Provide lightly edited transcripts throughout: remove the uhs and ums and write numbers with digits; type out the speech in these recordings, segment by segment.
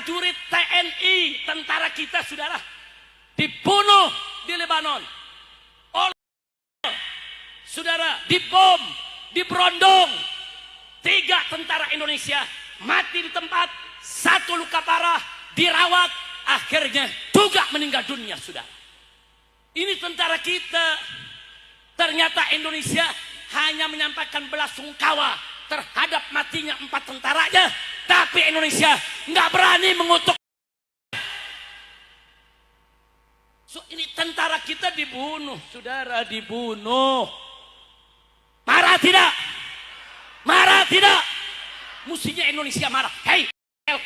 prajurit TNI, tentara kita saudara, dibunuh di Lebanon oleh saudara, dibom, diberondong. 3 tentara Indonesia mati di tempat, 1 luka parah, dirawat, akhirnya juga meninggal dunia saudara. Ini tentara kita. Ternyata Indonesia hanya menyampaikan belasungkawa terhadap matinya 4 tentaranya, tapi Indonesia nggak berani mengutuk. So, ini tentara kita dibunuh, saudara, dibunuh. Marah tidak? Marah tidak? Mustinya Indonesia marah. Hei,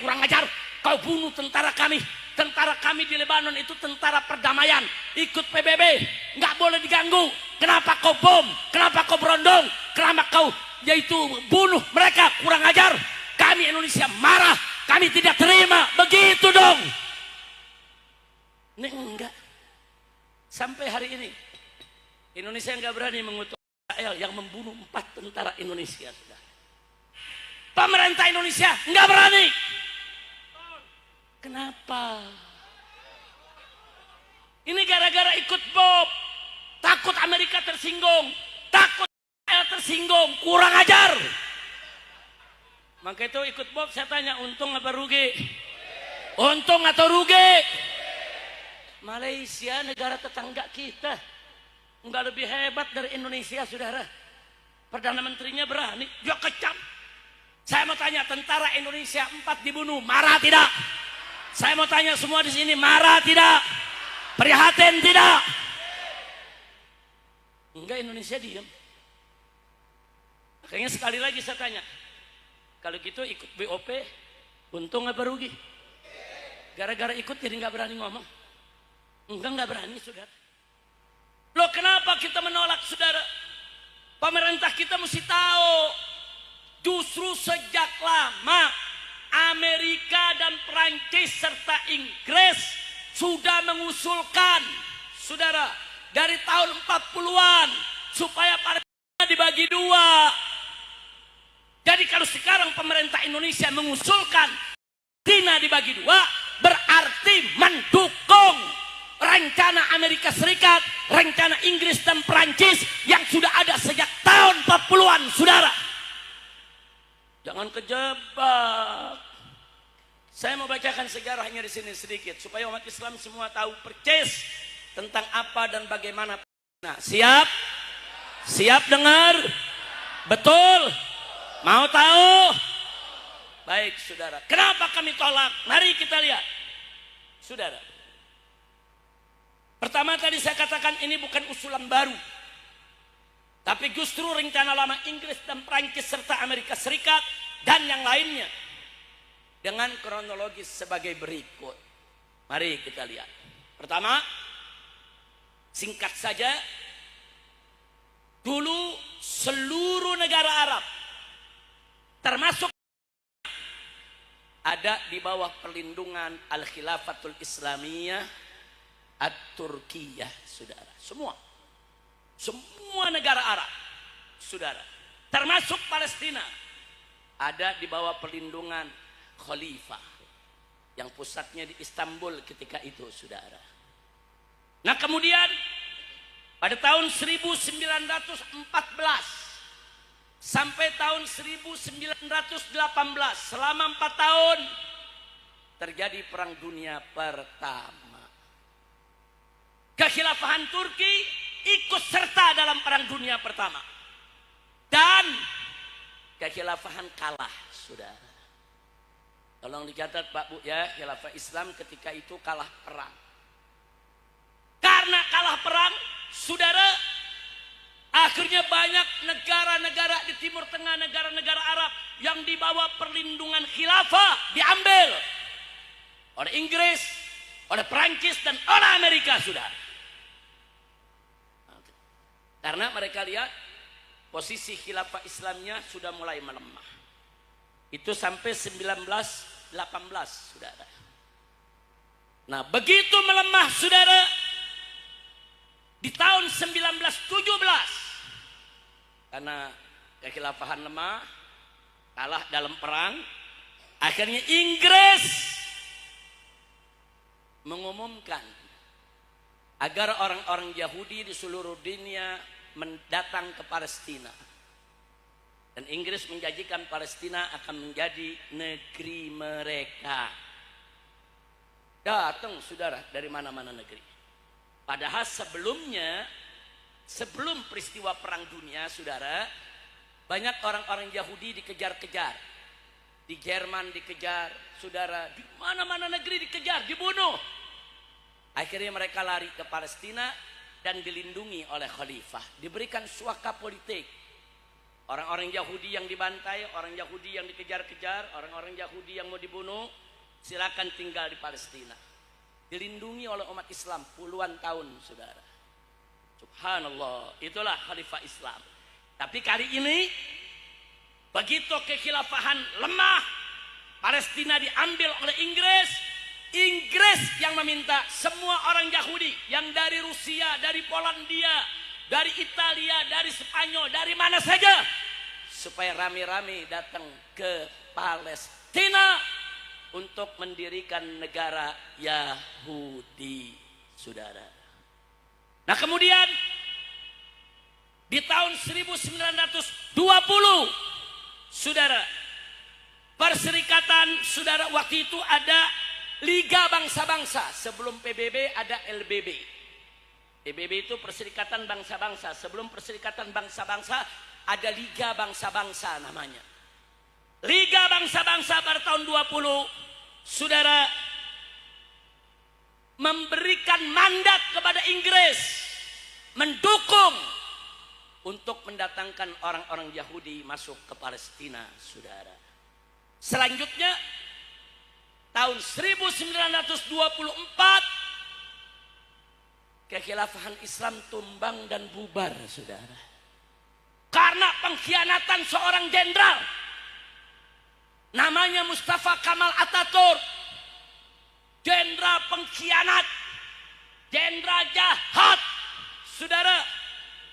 kurang ajar, kau bunuh tentara kami. Tentara kami di Lebanon itu tentara perdamaian, ikut PBB, nggak boleh diganggu. Kenapa kau bom? Kenapa kau berondong? Kenapa kau yaitu bunuh mereka? Kurang ajar. Kami Indonesia marah, kami tidak terima. Begitu dong. Ini enggak. Sampai hari ini Indonesia nggak berani mengutuk Israel yang membunuh 4 tentara Indonesia. Pemerintah Indonesia nggak berani. Kenapa? Ini gara-gara ikut bom. Takut Amerika tersinggung. Takut Israel tersinggung. Kurang ajar. Maka itu ikut bom, saya tanya, untung apa rugi? Untung atau rugi? Malaysia, negara tetangga kita, nggak lebih hebat dari Indonesia, saudara. Perdana Menterinya berani, dia kecam. Saya mau tanya, tentara Indonesia 4 dibunuh, marah tidak? Saya mau tanya semua di sini, marah tidak? Prihatin tidak? Enggak, Indonesia diam. Makanya sekali lagi saya tanya, kalau gitu ikut BOP, untung apa rugi? Gara-gara ikut jadi nggak berani ngomong. Enggak, nggak berani, saudara. Loh, kenapa kita menolak, saudara? Pemerintah kita mesti tahu, justru sejak lama Amerika dan Perancis serta Inggris sudah mengusulkan, saudara, dari tahun 40-an supaya Palestina dibagi 2. Jadi kalau sekarang pemerintah Indonesia mengusulkan Palestina dibagi 2, berarti mendukung rencana Amerika Serikat, rencana Inggris dan Perancis yang sudah ada sejak tahun 40-an, saudara. Jangan kejebak. Saya mau bacakan sejarahnya di sini sedikit supaya umat Islam semua tahu percis tentang apa dan bagaimana. Nah, siap? Siap dengar? Betul? Mau tahu? Baik, saudara. Kenapa kami tolak? Mari kita lihat. Saudara. Pertama tadi saya katakan ini bukan usulan baru. Tapi justru rencana lama Inggris dan Prancis serta Amerika Serikat dan yang lainnya. Dengan kronologis sebagai berikut. Mari kita lihat. Pertama, singkat saja. Dulu seluruh negara Arab, termasuk ada di bawah perlindungan Al-Khilafatul Islamiyah At-Turkiyah, saudara. Semua negara Arab, saudara, termasuk Palestina, ada di bawah perlindungan Khalifah yang pusatnya di Istanbul ketika itu, saudara. Nah, kemudian pada tahun 1914 sampai tahun 1918, selama 4 tahun terjadi Perang Dunia Pertama. Kekhilafahan Turki ikut serta dalam Perang Dunia Pertama. Dan kekhilafahan kalah, saudara. Tolong dicatat Pak Bu ya, khilafah Islam ketika itu kalah perang. Karena kalah perang, saudara, akhirnya banyak negara-negara di Timur Tengah, negara-negara Arab yang di bawah perlindungan khilafah diambil oleh Inggris, oleh Perancis dan oleh Amerika, saudara. Karena mereka lihat posisi khilafah Islamnya sudah mulai melemah. Itu sampai 1918, saudara. Nah, begitu melemah, saudara, di tahun 1917, karena kekhilafahan lemah, kalah dalam perang, akhirnya Inggris mengumumkan agar orang-orang Yahudi di seluruh dunia mendatang ke Palestina. Dan Inggris menjanjikan Palestina akan menjadi negeri mereka. Datang saudara dari mana-mana negeri. Padahal sebelumnya, sebelum peristiwa perang dunia saudara, banyak orang-orang Yahudi dikejar-kejar. Di Jerman dikejar saudara, di mana-mana negeri dikejar, dibunuh. Akhirnya mereka lari ke Palestina dan dilindungi oleh khalifah, diberikan suaka politik. Orang-orang Yahudi yang dibantai, orang Yahudi yang dikejar-kejar, orang-orang Yahudi yang mau dibunuh, silakan tinggal di Palestina. Dilindungi oleh umat Islam puluhan tahun, saudara. Subhanallah, itulah khalifah Islam. Tapi kali ini, begitu kekhilafahan lemah, Palestina diambil oleh Inggris. Inggris yang meminta semua orang Yahudi yang dari Rusia, dari Polandia, dari Italia, dari Spanyol, dari mana saja, supaya rame-rame datang ke Palestina untuk mendirikan negara Yahudi, saudara. Nah kemudian di tahun 1920, saudara, perserikatan, saudara, waktu itu ada Liga Bangsa-Bangsa. Sebelum PBB ada LBB. PBB itu Perserikatan Bangsa-Bangsa. Sebelum Perserikatan Bangsa-Bangsa ada Liga Bangsa-Bangsa namanya. Liga Bangsa-Bangsa pada tahun 20, saudara, memberikan mandat kepada Inggris mendukung untuk mendatangkan orang-orang Yahudi masuk ke Palestina, saudara. Selanjutnya tahun 1924 kekhilafahan Islam tumbang dan bubar, saudara, karena pengkhianatan seorang jenderal namanya Mustafa Kamal Atatürk. Jenderal pengkhianat, jenderal jahat, saudara.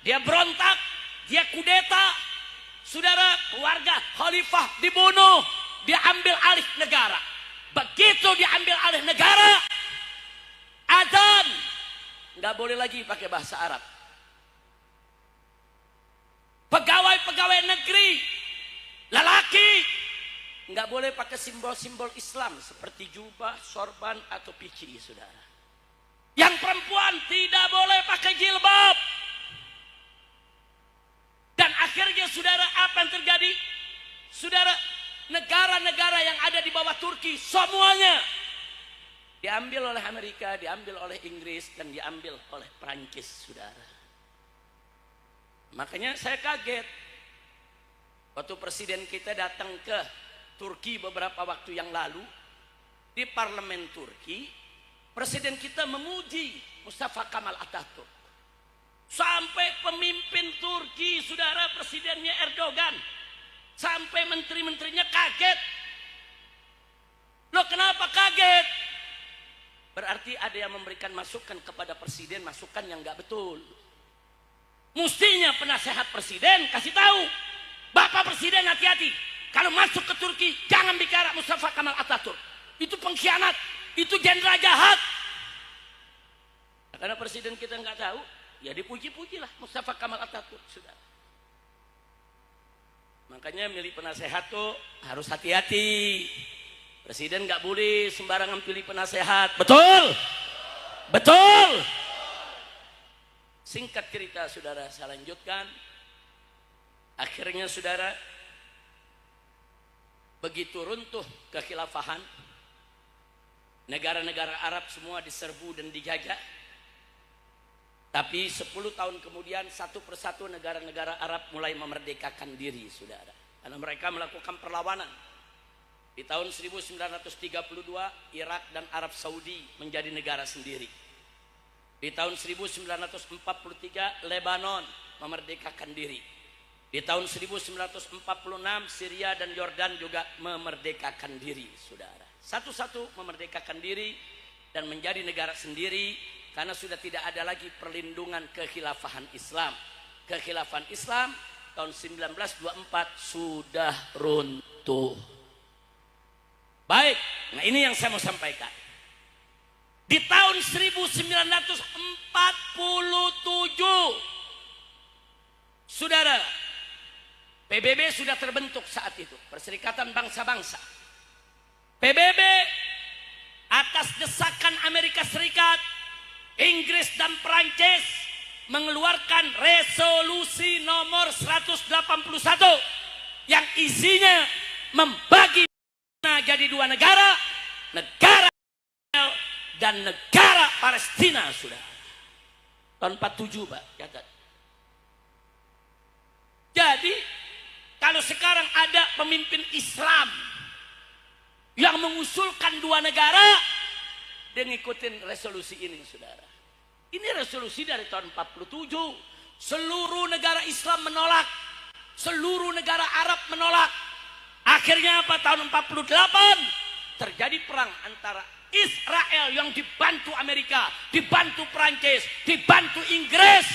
Dia berontak, dia kudeta, saudara. Keluarga khalifah dibunuh, dia ambil alih negara. Begitu diambil alih negara, azan nggak boleh lagi pakai bahasa Arab. Pegawai-pegawai negeri lelaki nggak boleh pakai simbol-simbol Islam seperti jubah, sorban atau pici, saudara. Yang perempuan tidak boleh pakai jilbab. Dan akhirnya, saudara, apa yang terjadi? Saudara, negara-negara yang ada di bawah Turki semuanya diambil oleh Amerika, diambil oleh Inggris, dan diambil oleh Prancis, saudara. Makanya saya kaget waktu presiden kita datang ke Turki beberapa waktu yang lalu. Di parlemen Turki, presiden kita memuji Mustafa Kamal Atatürk. Sampai pemimpin Turki, saudara, presidennya Erdogan, sampai menteri-menterinya kaget. Loh, kenapa kaget? Berarti ada yang memberikan masukan kepada presiden, masukan yang nggak betul. Mestinya penasehat presiden kasih tahu, Bapak Presiden hati-hati, kalau masuk ke Turki jangan bicara Mustafa Kamal Atatürk. Itu pengkhianat, itu jenderal jahat. Karena presiden kita nggak tahu, ya dipuji-pujilah Mustafa Kamal Atatürk, sudah. Makanya milih penasehat tuh harus hati-hati. Presiden nggak boleh sembarangan pilih penasehat. Betul? Betul? Singkat cerita, saudara, saya lanjutkan. Akhirnya, saudara, begitu runtuh kekhilafahan, negara-negara Arab semua diserbu dan dijajah. Tapi 10 tahun kemudian satu persatu negara-negara Arab mulai memerdekakan diri, saudara. Karena mereka melakukan perlawanan. Di tahun 1932 Irak dan Arab Saudi menjadi negara sendiri. Di tahun 1943 Lebanon memerdekakan diri. Di tahun 1946 Syria dan Yordan juga memerdekakan diri, saudara. Satu-satu memerdekakan diri dan menjadi negara sendiri. Karena sudah tidak ada lagi perlindungan kekhilafahan Islam. Kekhilafahan Islam tahun 1924 sudah runtuh. Baik, nah ini yang saya mau sampaikan. Di tahun 1947, saudara, PBB sudah terbentuk saat itu, Perserikatan Bangsa-Bangsa. PBB atas desakan Amerika Serikat, Inggris dan Perancis mengeluarkan resolusi nomor 181 yang isinya membagi jadi dua negara, negara Israel dan negara Palestina, sudah. Tahun 47, Pak, catat. Jadi, kalau sekarang ada pemimpin Islam yang mengusulkan dua negara, dia ngikutin resolusi ini, saudara. Ini resolusi dari tahun 47. Seluruh negara Islam menolak. Seluruh negara Arab menolak. Akhirnya apa? Tahun 48 terjadi perang antara Israel yang dibantu Amerika, dibantu Prancis, dibantu Inggris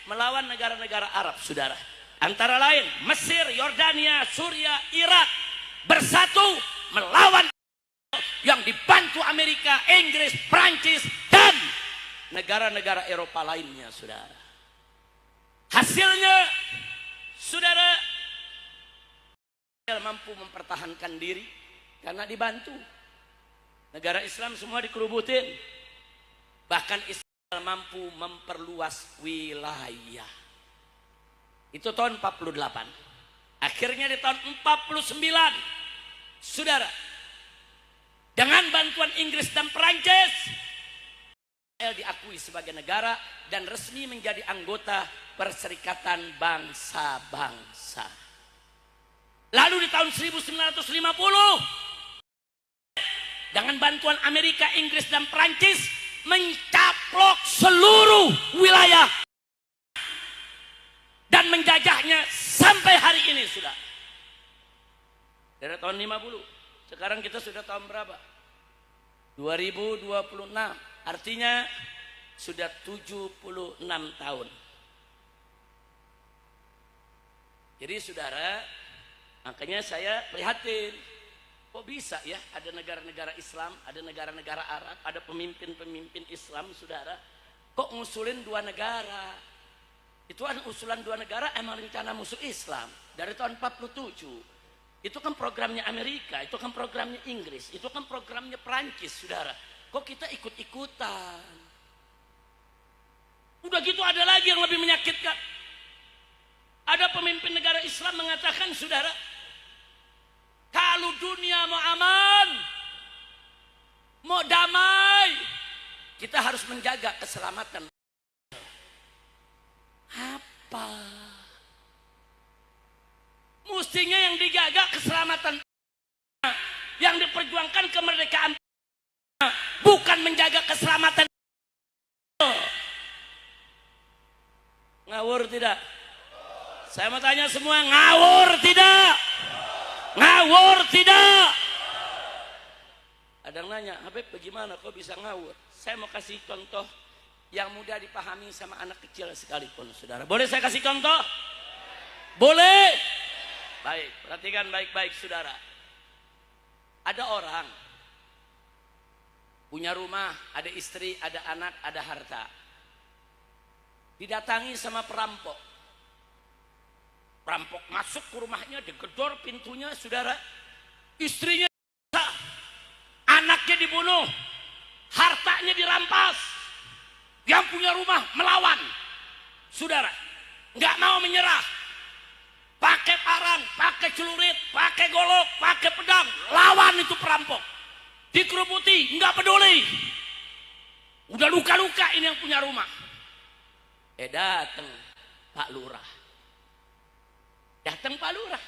melawan negara-negara Arab, saudara. Antara lain Mesir, Yordania, Suriah, Irak bersatu melawan yang dibantu Amerika, Inggris, Prancis dan negara-negara Eropa lainnya, saudara. Hasilnya, saudara, Israel mampu mempertahankan diri karena dibantu. Negara Islam semua dikerubutin. Bahkan Israel mampu memperluas wilayah. Itu tahun 48. Akhirnya di tahun 49, saudara, dengan bantuan Inggris dan Perancis, Israel diakui sebagai negara dan resmi menjadi anggota Perserikatan Bangsa-Bangsa. Lalu di tahun 1950, dengan bantuan Amerika, Inggris dan Perancis mencaplok seluruh wilayah dan menjajahnya sampai hari ini, sudah. Dari tahun 50, sekarang kita sudah tahun berapa? 2026, artinya sudah 76 tahun. Jadi saudara, makanya saya prihatin, kok bisa ya ada negara-negara Islam, ada negara-negara Arab, ada pemimpin-pemimpin Islam, saudara, kok ngusulin dua negara? Itu kan usulan dua negara emang rencana musuh Islam dari tahun 47. Itu kan programnya Amerika, itu kan programnya Inggris, itu kan programnya Perancis, saudara. Kok kita ikut-ikutan? Udah gitu ada lagi yang lebih menyakitkan. Ada pemimpin negara Islam mengatakan, saudara, kalau dunia mau aman, mau damai, kita harus menjaga keselamatan. Apa? Mestinya yang dijaga keselamatan, yang diperjuangkan kemerdekaan, bukan menjaga keselamatan. Ngawur tidak? Saya mau tanya semua, ngawur tidak? Ngawur tidak? Ada yang nanya, Habib bagaimana kok bisa ngawur? Saya mau kasih contoh yang mudah dipahami sama anak kecil sekalipun, saudara. Boleh saya kasih contoh? Boleh? Baik, perhatikan baik-baik, saudara. Ada orang punya rumah, ada istri, ada anak, ada harta. Didatangi sama perampok. Perampok masuk ke rumahnya, digedor pintunya, saudara. Istrinya, anaknya dibunuh, hartanya dirampas. Yang punya rumah melawan, saudara, nggak mau menyerah. Pakai parang, pakai celurit, pakai golok, pakai pedang, lawan itu perampok. Dikerubuti, nggak peduli. Udah luka-luka ini yang punya rumah. Datang Pak Lurah. Datang Pak Lurah.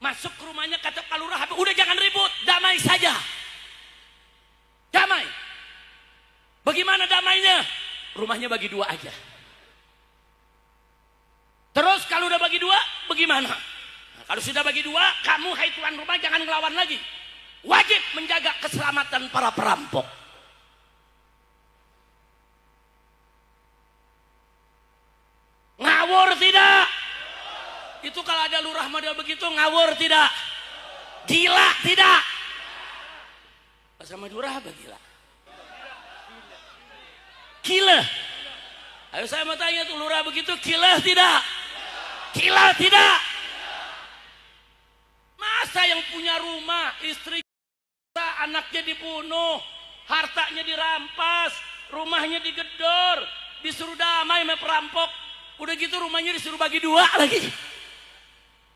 Masuk ke rumahnya, kata Pak Lurah, udah jangan ribut, damai saja. Damai. Bagaimana damainya? Rumahnya bagi dua aja. Terus kalau udah bagi dua, bagaimana? Nah, kalau sudah bagi dua, kamu hai tuan rumah jangan ngelawan lagi. Wajib menjaga keselamatan para perampok. Ngawur tidak? Itu kalau ada lurah model begitu, ngawur tidak? Gila tidak? Sama lurah apa gila? Kileh. Ayo saya mau tanya tuh lurah begitu, kileh tidak? Kileh tidak? Masa yang punya rumah, istri, anaknya dibunuh, hartanya dirampas, rumahnya digedor, disuruh damai sama perampok, udah gitu rumahnya disuruh bagi dua lagi.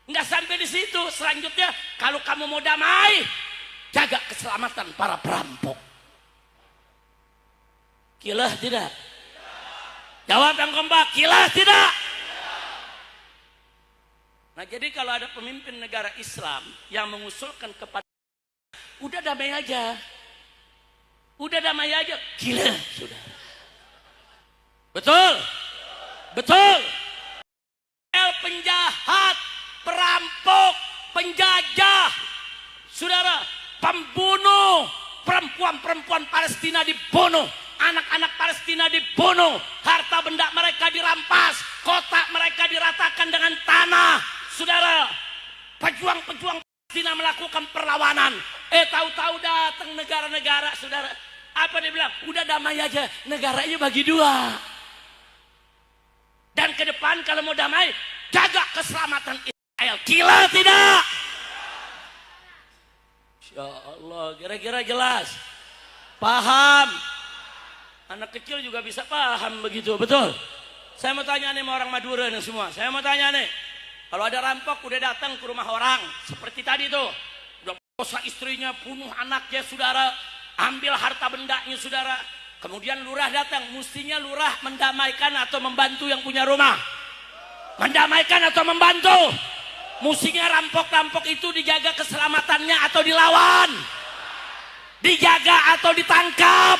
Nggak sampai di situ, selanjutnya kalau kamu mau damai, jaga keselamatan para perampok. Kileh tidak? Jawab yang kompak, kileh tidak? Nah jadi kalau ada pemimpin negara Islam yang mengusulkan kepada, udah damai aja, kileh sudah. Betul, betul. Penjahat, perampok, penjajah, saudara, pembunuh, perempuan-perempuan Palestina dibunuh, anak-anak Palestina dibunuh, harta benda mereka dirampas, kota mereka diratakan dengan tanah, saudara. Pejuang-pejuang Palestina melakukan perlawanan, tahu-tahu datang negara-negara, saudara, apa dia bilang? Udah damai aja, negaranya bagi dua. Dan ke depan kalau mau damai, jaga keselamatan Israel. Gila tidak? Insya Allah, kira-kira jelas, paham. Anak kecil juga bisa paham begitu, betul. Saya mau tanya nih sama orang Madura nih semua. Saya mau tanya nih, kalau ada rampok udah datang ke rumah orang, seperti tadi tuh, udah kosa istrinya, bunuh anaknya, saudara, ambil harta bendanya, saudara. Kemudian lurah datang, mestinya lurah mendamaikan atau membantu yang punya rumah? Mendamaikan atau membantu? Mestinya rampok-rampok itu dijaga keselamatannya atau dilawan? Dijaga atau ditangkap?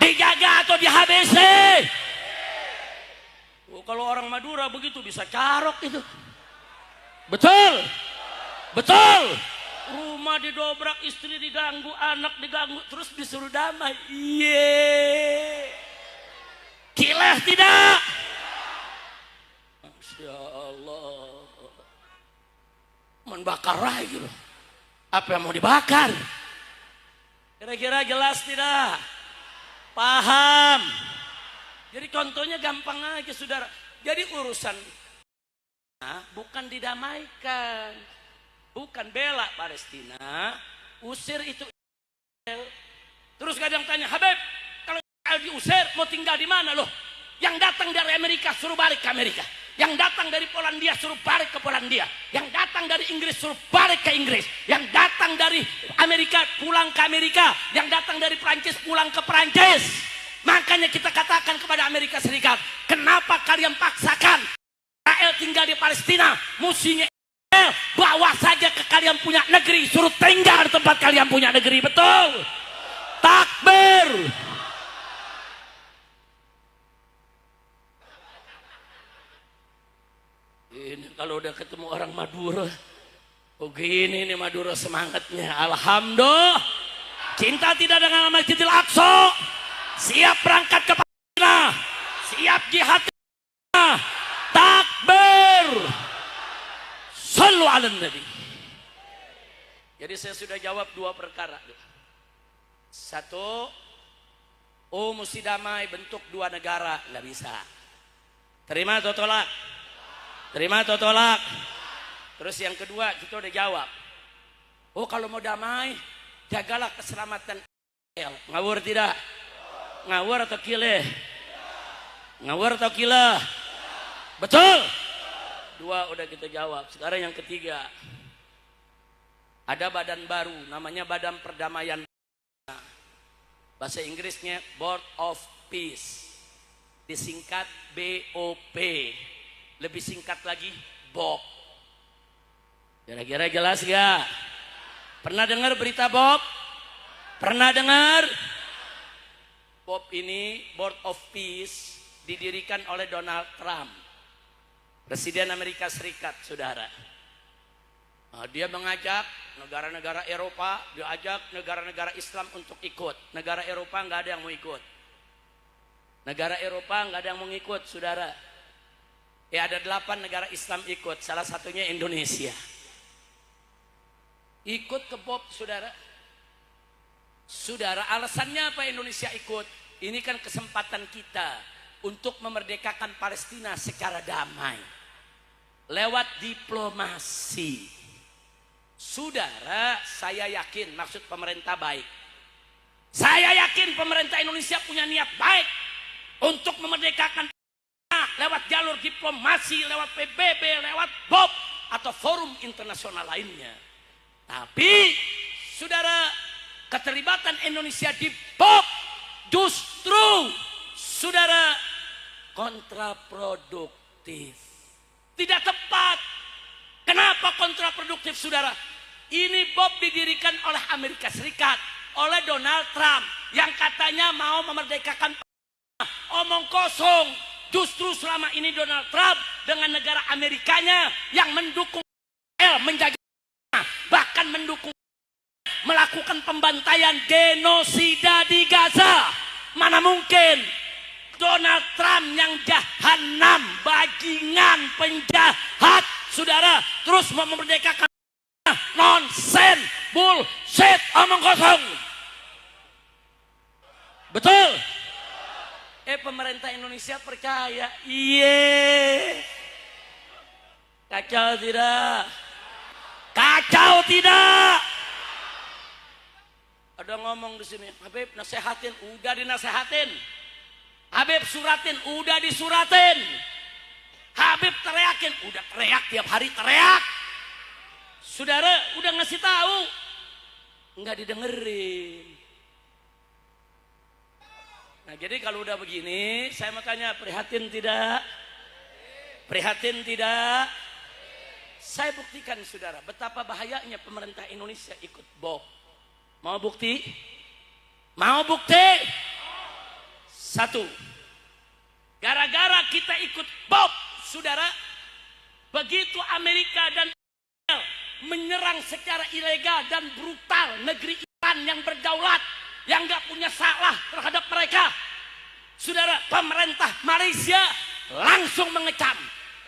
Dijaga atau dihabisi? Oh, kalau orang Madura begitu bisa carok itu. Betul? Betul? Rumah didobrak, istri diganggu, anak diganggu, terus disuruh damai. Iye. Kileh tidak? Masya Allah. Membakar lagi loh. Apa yang mau dibakar? Kira-kira jelas tidak? Paham? Jadi contohnya gampang aja, saudara. Jadi urusan bukan didamaikan, bukan bela Palestina, usir itu Israel. Terus kadang tanya, Habib, kalau Israel diusir mau tinggal di mana loh? Yang datang dari Amerika suruh balik ke Amerika, yang datang dari Polandia suruh balik ke Polandia, yang datang dari Inggris suruh balik ke Inggris, yang datang dari Amerika pulang ke Amerika, yang datang dari Prancis pulang ke Prancis. Makanya kita katakan kepada Amerika Serikat, kenapa kalian paksakan Israel tinggal di Palestina? Musuhnya Israel bawa saja ke kalian punya negeri, suruh tinggal di tempat kalian punya negeri. Betul? Takbir. Ini kalau udah ketemu orang Madura, begini nih Madura semangatnya. Alhamdulillah, cinta tidak dengan Masjidil Aqsa, siap berangkat ke Palestina, siap jihad. Takbir. Sallu ala Nabi. Jadi saya sudah jawab dua perkara. Satu, mesti damai bentuk dua negara, nggak bisa. Terima atau tolak? Terima atau tolak? Terus yang kedua kita udah jawab. Kalau mau damai, jagalah keselamatan Israel. Ngawur tidak? Ngawur atau kileh? Ngawur atau kileh? Betul? Dua udah kita jawab. Sekarang yang ketiga. Ada badan baru, namanya Badan Perdamaian. Bahasa Inggrisnya Board of Peace. Disingkat BOP. Lebih singkat lagi Bob. Kira-kira jelas gak? Pernah dengar berita Bob? Pernah dengar? Bob ini, Board of Peace, didirikan oleh Donald Trump, Presiden Amerika Serikat, saudara. Dia mengajak negara-negara Eropa, diajak negara-negara Islam untuk ikut. Negara Eropa nggak ada yang mau ikut. Negara Eropa nggak ada yang mau ikut, saudara. Ada 8 negara Islam ikut, salah satunya Indonesia. Ikut ke Bob, saudara. Saudara, alasannya apa Indonesia ikut? Ini kan kesempatan kita untuk memerdekakan Palestina secara damai lewat diplomasi. Saudara, saya yakin maksud pemerintah baik. Saya yakin pemerintah Indonesia punya niat baik untuk memerdekakan lewat jalur diplomasi, lewat PBB, lewat BOB atau forum internasional lainnya. Tapi saudara, keterlibatan Indonesia di BOB justru saudara kontraproduktif, tidak tepat. Kenapa kontraproduktif saudara? Ini BOB didirikan oleh Amerika Serikat, oleh Donald Trump yang katanya mau memerdekakan. Omong kosong. Justru selama ini Donald Trump dengan negara Amerikanya yang mendukung Israel menjajah, bahkan mendukung melakukan pembantaian genosida di Gaza. Mana mungkin Donald Trump yang jahanam, bajingan, penjahat, saudara, terus mau memerdekakan. Nonsen, bullshit, omong kosong. Betul? Pemerintah Indonesia percaya. Iya. Kacau tidak? Kacau tidak? Ada ngomong di sini, Habib nasehatin, udah dinasehatin. Habib suratin, udah disuratin. Habib teriakin, udah teriak tiap hari teriak. Saudara udah ngasih tahu, nggak didengerin. Nah, jadi kalau udah begini, saya mau tanya, prihatin tidak? Prihatin tidak? Saya buktikan saudara, betapa bahayanya pemerintah Indonesia ikut BOB. Mau bukti? Mau bukti? Satu, gara-gara kita ikut BOB, saudara, begitu Amerika dan Israel menyerang secara ilegal dan brutal negeri Iran yang berdaulat, yang gak punya salah terhadap mereka, saudara, pemerintah Malaysia langsung mengecam,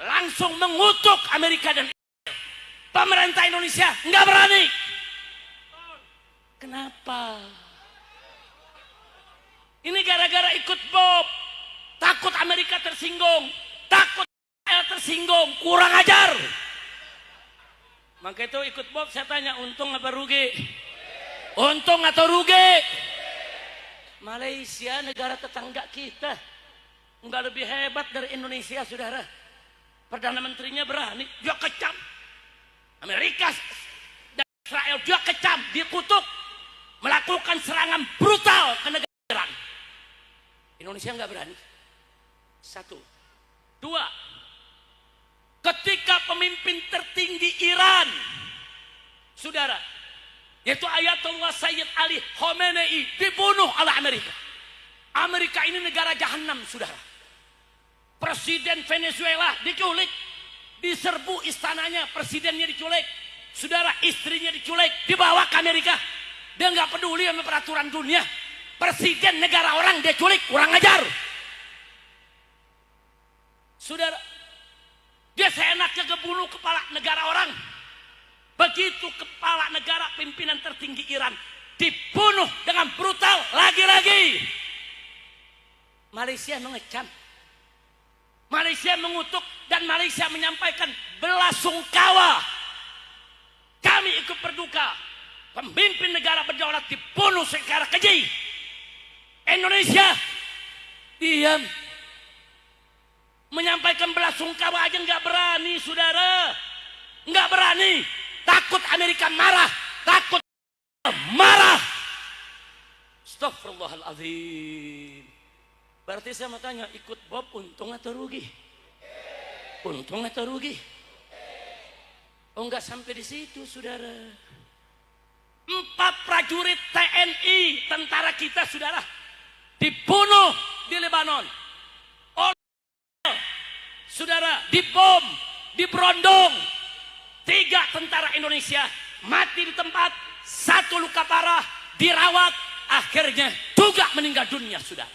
langsung mengutuk Amerika dan Israel. Pemerintah Indonesia nggak berani. Kenapa? Ini gara-gara ikut BOB, takut Amerika tersinggung, takut Israel tersinggung, kurang ajar. Maka itu ikut BOB, saya tanya, untung apa rugi? Untung atau rugi? Malaysia negara tetangga kita nggak lebih hebat dari Indonesia, saudara. Perdana Menterinya berani, dia kecam. Amerika dan Israel dia kecam, dia kutuk, melakukan serangan brutal ke negara Iran. Indonesia nggak berani. Satu. Dua, ketika pemimpin tertinggi Iran, saudara, yaitu Ayatollah Sayyid Ali Khamenei dibunuh oleh Amerika. Amerika ini negara jahanam, saudara. Presiden Venezuela diculik, diserbu istananya, presidennya diculik, saudara, istrinya diculik, dibawa ke Amerika. Dia nggak peduli sama peraturan dunia. Presiden negara orang dia culik, kurang ajar. Saudara, dia seenaknya ngebunuh kepala negara orang. Begitu kepala negara pimpinan tertinggi Iran dibunuh dengan brutal, lagi-lagi Malaysia mengecam, Malaysia mengutuk, dan Malaysia menyampaikan belasungkawa. Kami ikut berduka, pemimpin negara berdaulat dibunuh secara keji. Indonesia diam, menyampaikan belasungkawa aja nggak berani, saudara, nggak berani. Takut Amerika marah, takut marah. Astagfirullahaladzim. Berarti saya mau tanya, ikut BOB untung atau rugi? Untung atau rugi? Oh, enggak sampai di situ, saudara. 4 prajurit TNI, tentara kita, saudara, dibunuh di Lebanon. Saudara, dibom, diberondong. 3 tentara Indonesia mati di tempat, 1 luka parah, dirawat, akhirnya juga meninggal dunia, saudara.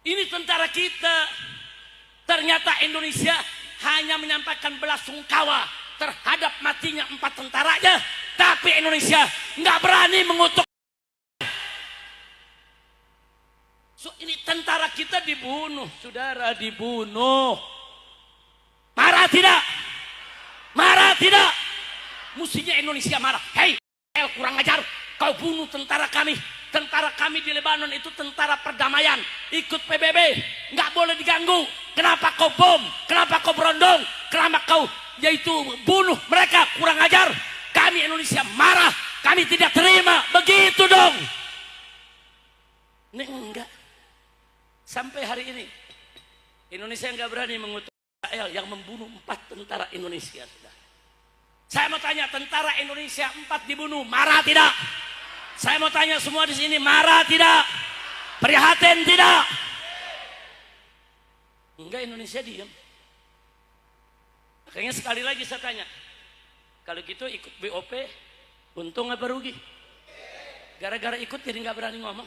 Ini tentara kita. Ternyata Indonesia hanya menyampaikan belasungkawa terhadap matinya 4 tentaranya, tapi Indonesia nggak berani mengutuk. kita dibunuh, saudara, dibunuh. Marah tidak? Marah tidak? Mestinya Indonesia marah. Hei, kurang ajar, kau bunuh tentara kami. Tentara kami di Lebanon itu tentara perdamaian, ikut PBB, nggak boleh diganggu. Kenapa kau bom? Kenapa kau berondong? Kenapa kau yaitu bunuh mereka? Kurang ajar. Kami Indonesia marah, kami tidak terima. Begitu dong. Ini enggak. Sampai hari ini Indonesia nggak berani mengutuk Israel yang membunuh 4 tentara Indonesia. Saya mau tanya, tentara Indonesia 4 dibunuh, marah tidak? Saya mau tanya semua di sini, marah tidak? Prihatin tidak? Enggak, Indonesia diam. Makanya sekali lagi saya tanya, kalau gitu ikut BOP, untung apa rugi? Gara-gara ikut jadi nggak berani ngomong.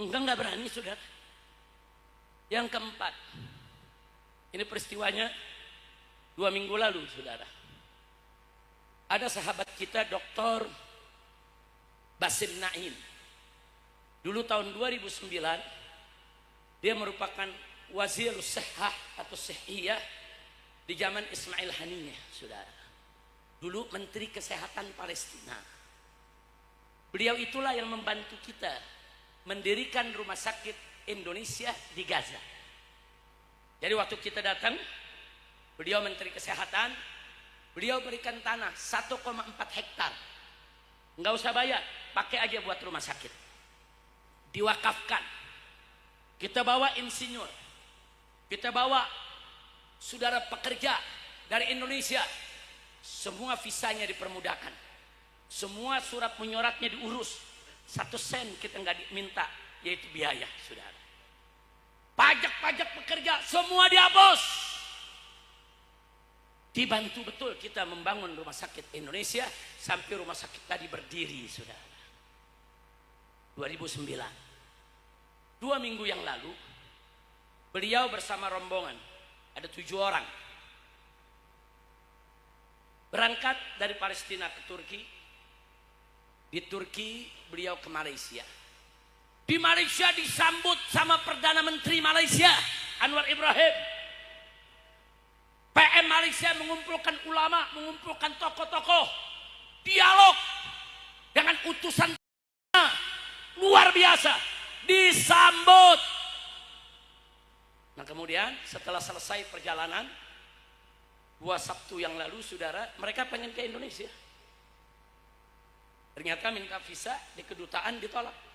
Enggak berani, saudara. Yang keempat, ini peristiwanya 2 minggu lalu, saudara. Ada sahabat kita, Dr. Basim Naim. Dulu tahun 2009 dia merupakan wazir sihah atau sihiyah di zaman Ismail Haniyeh, saudara. Dulu Menteri Kesehatan Palestina. Beliau itulah yang membantu kita mendirikan rumah sakit Indonesia di Gaza. Jadi waktu kita datang, beliau Menteri Kesehatan, beliau berikan tanah 1,4 hektar. Nggak usah bayar, pakai aja buat rumah sakit. Diwakafkan. Kita bawa insinyur, kita bawa saudara pekerja dari Indonesia. Semua visanya dipermudahkan, semua surat menyuratnya diurus. 1 sen kita nggak diminta, yaitu biaya, saudara. Pajak-pajak pekerja semua dihapus. Dibantu betul kita membangun rumah sakit Indonesia sampai rumah sakit tadi berdiri, saudara. 2009. 2 minggu yang lalu, beliau bersama rombongan, ada 7 orang, berangkat dari Palestina ke Turki. Di Turki beliau ke Malaysia. Di Malaysia disambut sama Perdana Menteri Malaysia, Anwar Ibrahim. PM Malaysia mengumpulkan ulama, mengumpulkan tokoh-tokoh, dialog dengan utusan luar biasa, disambut. Nah kemudian setelah selesai perjalanan 2 Sabtu yang lalu, saudara, mereka pengen ke Indonesia. Ternyata minta visa di kedutaan ditolak.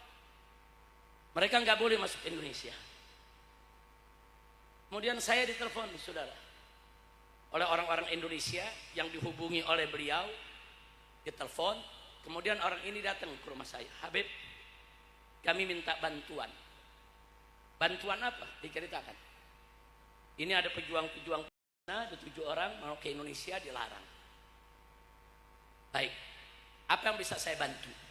Mereka nggak boleh masuk Indonesia. Kemudian saya ditelepon, saudara, oleh orang-orang Indonesia yang dihubungi oleh beliau, ditelepon. Kemudian orang ini datang ke rumah saya, Habib, kami minta bantuan. Bantuan apa? Diceritakan. Ini ada pejuang-pejuang, ada 7 orang mau ke Indonesia, dilarang. Baik, apa yang bisa saya bantu?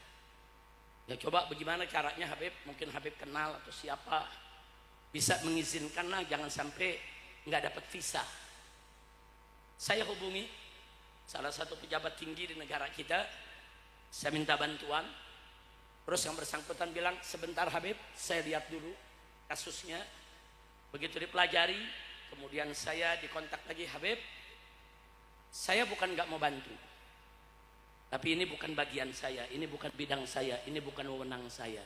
Ya coba bagaimana caranya, Habib? Mungkin Habib kenal atau siapa bisa mengizinkan, lah jangan sampai nggak dapat visa. Saya hubungi salah satu pejabat tinggi di negara kita, saya minta bantuan. Terus yang bersangkutan bilang, sebentar Habib, saya lihat dulu kasusnya. Begitu dipelajari, kemudian saya dikontak lagi, Habib, saya bukan nggak mau bantu, tapi ini bukan bagian saya, ini bukan bidang saya, ini bukan wewenang saya.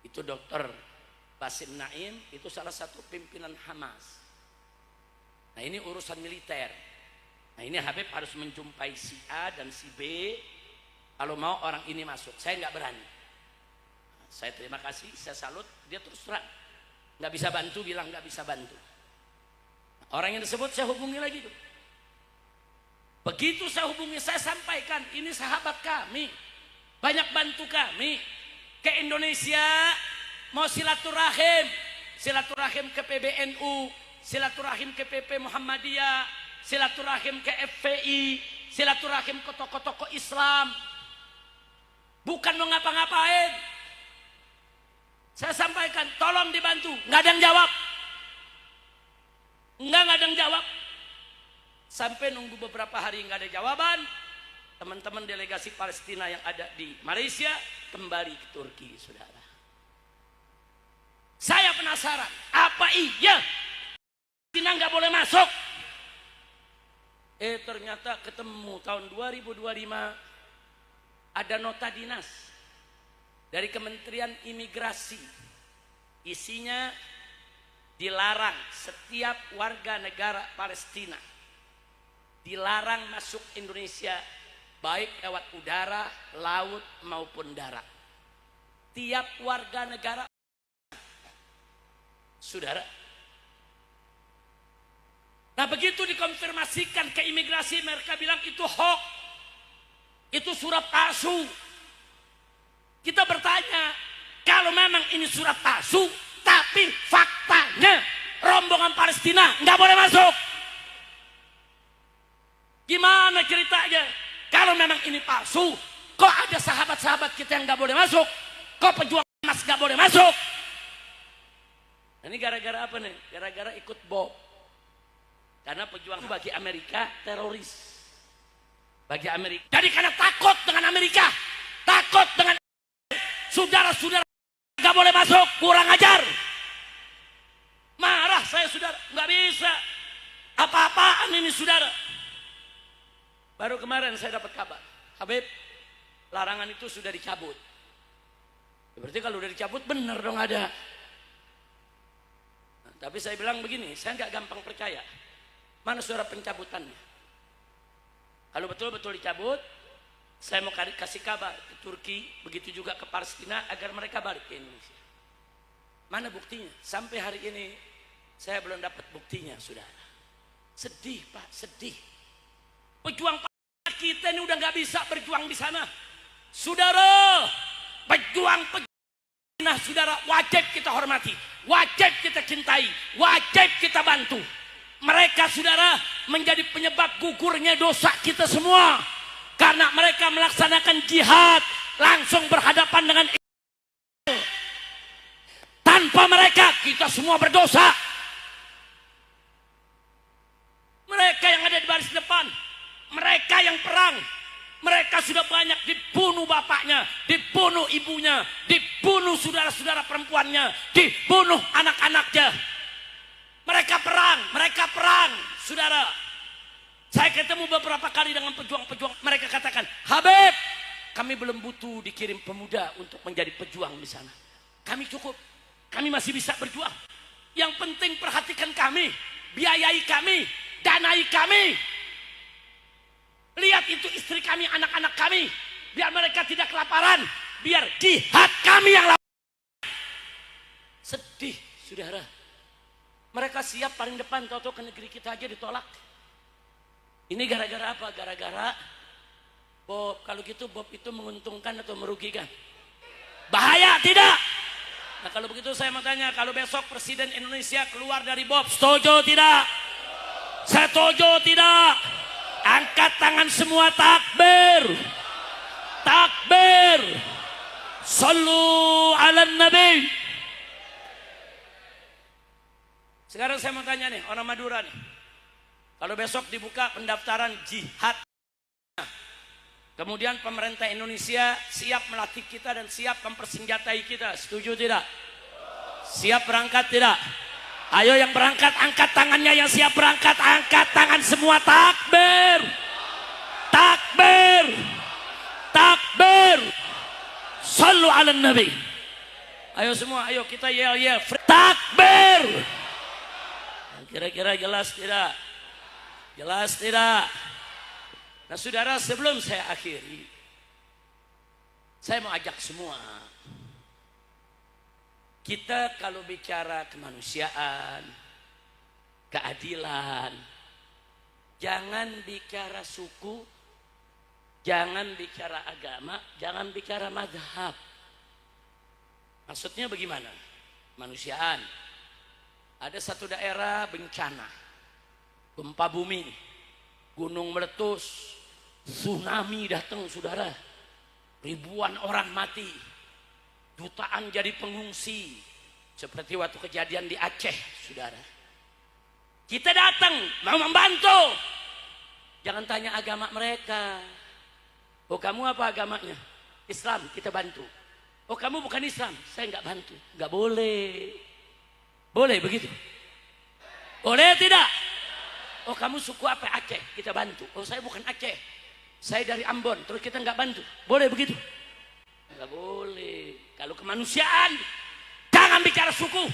Itu Dr. Basim Naim, itu salah satu pimpinan Hamas. Nah ini urusan militer. Nah ini Habib harus menjumpai si A dan si B kalau mau orang ini masuk. Saya nggak berani. Nah, saya terima kasih, saya salut. Dia terus terang nggak bisa bantu, bilang nggak bisa bantu. Nah, orang yang disebut saya hubungi lagi tuh. Begitu saya hubungi, saya sampaikan, ini sahabat kami, banyak bantu kami ke Indonesia, mau silaturahim, silaturahim ke PBNU, silaturahim ke PP Muhammadiyah, silaturahim ke FPI, silaturahim ke tokoh-tokoh Islam. Bukan mau ngapa-ngapain. Saya sampaikan, tolong dibantu. Nggak ada yang jawab. Nggak ada yang jawab. Sampai nunggu beberapa hari nggak ada jawaban. Teman-teman delegasi Palestina yang ada di Malaysia kembali ke Turki, saudara. Saya penasaran, apa iya Palestina nggak boleh masuk? Ternyata ketemu tahun 2025 ada nota dinas dari Kementerian Imigrasi. Isinya dilarang setiap warga negara Palestina dilarang masuk Indonesia baik lewat udara, laut maupun darat. Tiap warga negara, saudara. Nah begitu dikonfirmasikan ke imigrasi, mereka bilang itu hoax, itu surat palsu. Kita bertanya, kalau memang ini surat palsu, tapi faktanya rombongan Palestina nggak boleh masuk, gimana ceritanya? Kalau memang ini palsu, kok ada sahabat-sahabat kita yang nggak boleh masuk? Kok pejuang Hamas nggak boleh masuk? Ini gara-gara apa nih? Gara-gara ikut Bob. Karena pejuang bagi Amerika teroris. Bagi Amerika. Jadi karena takut dengan Amerika, takut dengan saudara-saudara nggak boleh masuk, kurang ajar. Marah saya saudara, nggak bisa. Apa-apaan ini saudara. Baru kemarin saya dapat kabar, Habib, larangan itu sudah dicabut. Berarti kalau udah dicabut benar dong ada. Nah, tapi saya bilang begini, saya nggak gampang percaya. Mana surat pencabutannya? Kalau betul-betul dicabut, saya mau kasih kabar ke Turki, begitu juga ke Palestina agar mereka balik ke Indonesia. Mana buktinya? Sampai hari ini saya belum dapat buktinya, saudara. Sedih Pak, sedih. Pejuang kita ini udah nggak bisa berjuang di sana, saudara. Pejuang saudara wajib kita hormati, wajib kita cintai, wajib kita bantu. Mereka saudara menjadi penyebab gugurnya dosa kita semua, karena mereka melaksanakan jihad langsung berhadapan dengan Israel. Tanpa mereka kita semua berdosa. Mereka yang ada di baris depan, mereka yang perang, mereka sudah banyak dibunuh bapaknya, dibunuh ibunya, dibunuh saudara-saudara perempuannya, dibunuh anak-anaknya. Mereka perang, saudara. Saya ketemu beberapa kali dengan pejuang-pejuang, mereka katakan, Habib, kami belum butuh dikirim pemuda untuk menjadi pejuang di sana. Kami cukup, kami masih bisa berjuang. Yang penting perhatikan kami, biayai kami, danai kami. Lihat itu istri kami, anak-anak kami, biar mereka tidak kelaparan, biar jihad kami yang lawan. Sedih, saudara. Mereka siap paling depan, tahu-tahu ke negeri kita aja ditolak. Ini gara-gara apa? Gara-gara Bob. Kalau gitu Bob itu menguntungkan atau merugikan? Bahaya tidak? Nah kalau begitu saya mau tanya, kalau besok Presiden Indonesia keluar dari Bob, setuju tidak? Setuju tidak? Angkat tangan semua, takbir. Takbir. Sallu ala nabi. Sekarang saya mau tanya nih, orang Madura nih. Kalau besok dibuka pendaftaran jihad, kemudian pemerintah Indonesia siap melatih kita dan siap mempersenjatai kita, setuju tidak? Siap berangkat tidak? Ayo yang berangkat angkat tangannya, yang siap berangkat angkat tangan semua, takbir. Takbir. Takbir. Sallu ala nabi. Ayo semua, ayo kita yel-yel. Takbir. Kira-kira jelas tidak? Jelas tidak? Nah saudara, sebelum saya akhiri, saya mau ajak semua, kita kalau bicara kemanusiaan, keadilan, jangan bicara suku, jangan bicara agama, jangan bicara mazhab. Maksudnya bagaimana? Kemanusiaan. Ada satu daerah bencana, gempa bumi, gunung meletus, tsunami datang saudara, ribuan orang mati, jutaan jadi pengungsi, seperti waktu kejadian di Aceh saudara. Kita datang mau membantu, jangan tanya agama mereka. Oh kamu apa agamanya? Islam, kita bantu. Oh kamu bukan Islam, saya nggak bantu. Nggak boleh. Boleh begitu? Boleh tidak? Oh kamu suku apa? Aceh, kita bantu. Oh saya bukan Aceh, saya dari Ambon, terus kita nggak bantu. Boleh begitu? Nggak boleh. Kalau kemanusiaan, jangan bicara suku,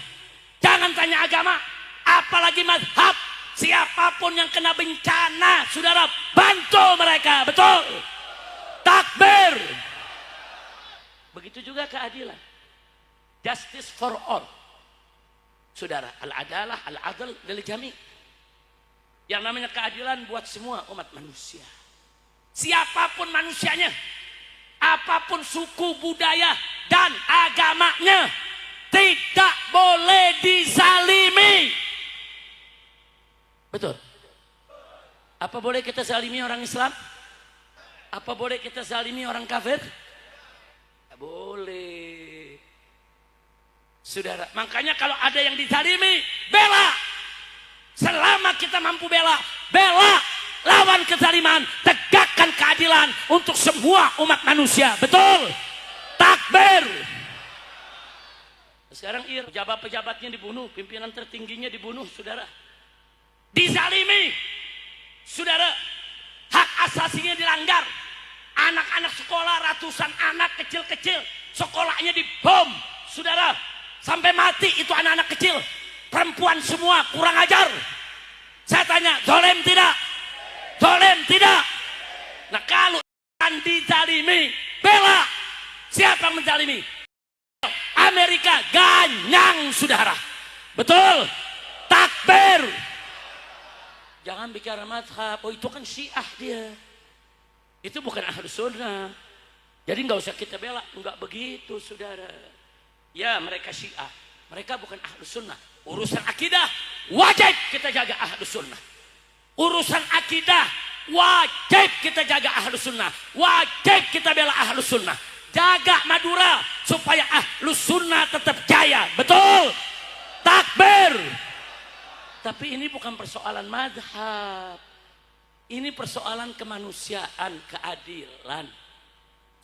jangan tanya agama, apalagi mazhab. Siapapun yang kena bencana, saudara, bantu mereka, betul? Takbir. Begitu juga keadilan, justice for all, saudara. Al-adalah, al-adl lil jami'. Yang namanya keadilan buat semua umat manusia, siapapun manusianya, apapun suku, budaya, dan agamanya, tidak boleh dizalimi. Betul? Apa boleh kita zalimi orang Islam? Apa boleh kita zalimi orang kafir? Tidak boleh, saudara. Makanya kalau ada yang dizalimi, bela. Selama kita mampu bela, lawan kezaliman, tegakkan keadilan untuk semua umat manusia. Betul? Takbir. Sekarang pejabat-pejabatnya dibunuh, pimpinan tertingginya dibunuh, saudara. Dizalimi, saudara. Hak asasinya dilanggar. Anak-anak sekolah, ratusan anak kecil-kecil, sekolahnya dibom, saudara. Sampai mati itu anak-anak kecil. Perempuan semua, kurang ajar. Saya tanya, zalim tidak? Zalim tidak? Nah kalau dizalimi, bela. Siapa yang menzalimi? Amerika ganyang, saudara. Betul? Takbir. Jangan bicara mazhab, oh itu kan Syiah dia, itu bukan Ahlus Sunnah, jadi nggak usah kita bela. Nggak begitu, saudara. Ya mereka Syiah, mereka bukan Ahlus Sunnah. Urusan akidah wajib kita jaga Ahlus Sunnah. Urusan akidah wajib kita jaga Ahlus Sunnah, wajib kita bela Ahlus Sunnah. Jaga Madura supaya Ahlus Sunnah tetap jaya. Betul? Takbir. Tapi ini bukan persoalan madhab, ini persoalan kemanusiaan, keadilan,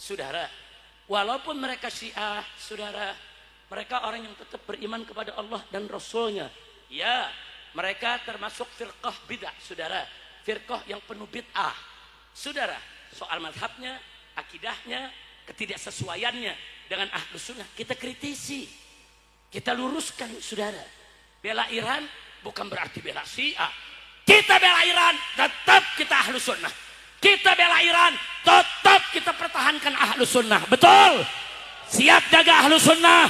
saudara. Walaupun mereka Syiah, saudara, mereka orang yang tetap beriman kepada Allah dan Rasulnya. Ya, mereka termasuk firqah bid'ah, saudara. Firqah yang penuh bid'ah, saudara. Soal madhabnya, akidahnya, ketidaksesuaiannya dengan Ahlus Sunnah kita kritisi, kita luruskan, saudara. Bela Iran bukan berarti bela Syiah. Kita bela Iran, tetap kita Ahlus Sunnah. Kita bela Iran, tetap kita pertahankan Ahlus Sunnah. Betul? Siap jaga Ahlus Sunnah,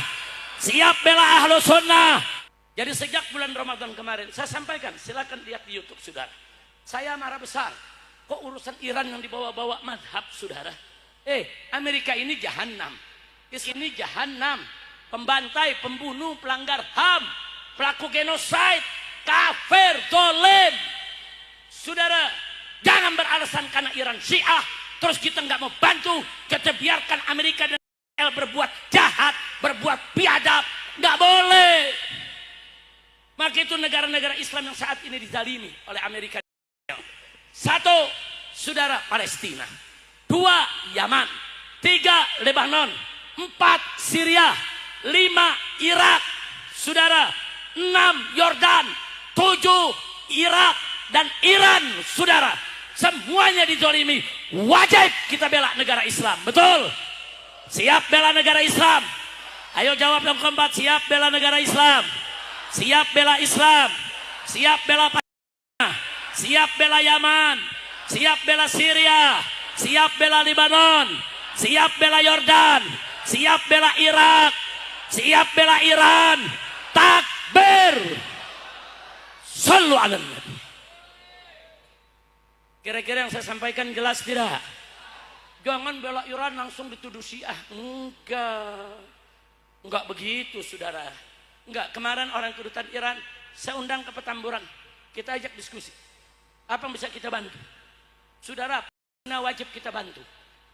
siap bela Ahlus Sunnah. Jadi sejak bulan Ramadan kemarin saya sampaikan, silakan lihat di YouTube, saudara. Saya marah besar, kok urusan Iran yang dibawa-bawa madhab, saudara. Amerika ini jahanam, ini jahanam, pembantai, pembunuh, pelanggar HAM, pelaku genosid, kafir, zalim. Saudara, jangan beralasan karena Iran Syiah terus kita nggak mau bantu, kita biarkan Amerika dan Israel berbuat jahat, berbuat biadab. Nggak boleh. Maka itu negara-negara Islam yang saat ini dizalimi oleh Amerika. Satu, saudara, Palestina. Dua, Yaman. Tiga, Lebanon. Empat, Syria. Lima, Irak, saudara. 6 Yordan, 7 Irak dan Iran, saudara. Semuanya dizalimi. Wajib kita bela negara Islam. Betul? Siap bela negara Islam? Ayo jawab yang keempat. Siap bela negara Islam? Siap bela Islam? Siap bela Palestina? Siap bela Yaman? Siap bela Syria? Siap bela Lebanon? Siap bela Yordan? Siap bela Irak? Siap bela Iran? Takbir. Sallu ala Nabi. Kira-kira yang saya sampaikan jelas tidak? Jangan bela Iran langsung dituduh Syiah. Enggak begitu, saudara. Enggak. Kemarin orang kedutaan Iran saya undang ke Petamburan, kita ajak diskusi. Apa yang bisa kita bantu? Saudara, wajib kita bantu.